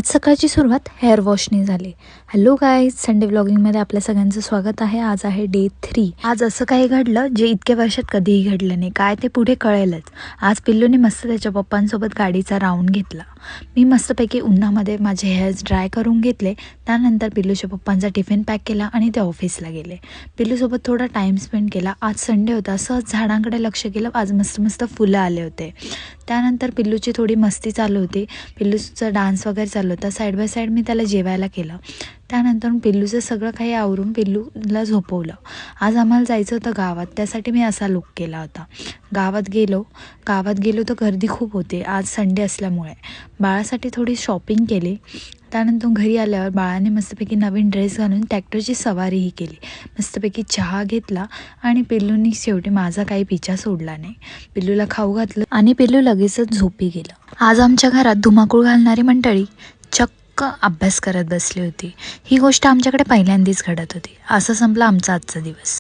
सकाळची सुरुवात हेअर वॉशने झाली. हॅलो गाईज, संडे व्लॉगिंगमध्ये आपल्या सगळ्यांचं स्वागत आहे. आज आहे डे 3. आज असं काही घडलं जे इतक्या वर्षात कधीही घडलं नाही. काय ते पुढे कळेलच. आज पिल्लूने मस्त त्याच्या पप्पांसोबत गाडीचा राऊंड घेतला. मी मस्तपैकी उन्हामध्ये माझे हेअर्स ड्राय करून घेतले. त्यानंतर पिल्लूच्या पप्पांचा टिफिन पॅक केला आणि ते ऑफिसला गेले. पिल्लूसोबत थोडा टाईम स्पेंड केला. आज संडे होता, सहज झाडांकडे लक्ष केलं. आज मस्त मस्त फुलं आले होते. त्यानंतर पिल्लूची थोडी मस्ती चालू होती. पिल्लूचा डान्स वगैरे चालू होता. साईड बाय साईड मी त्याला जेवायला केलं. त्यानंतर पिल्लूचं सगळं काही आवरून पिल्लूला झोपवलं. आज आम्हाला जायचं होतं गावात, त्यासाठी मी असा लुक केला होता. गावात गेलो तर गर्दी खूप होती आज संडे असल्यामुळे. बाळासाठी थोडी शॉपिंग केली. त्यानंतर घरी आल्यावर बाळाने मस्तपैकी नवीन ड्रेस घालून ट्रॅक्टरची सवारीही केली. मस्तपैकी चहा घेतला आणि पिल्लूनी शेवटी माझा काही पिछा सोडला नाही. पिल्लूला खाऊ घातलं आणि पिल्लू लगेचच झोपी गेलं. आज आमच्या घरात धुमाकूळ घालणारी मंडळी चक्क अभ्यास करत बसली होती. ही गोष्ट आमच्याकडे पहिल्यांदाच घडत होती. असं संपला आमचा आजचा दिवस.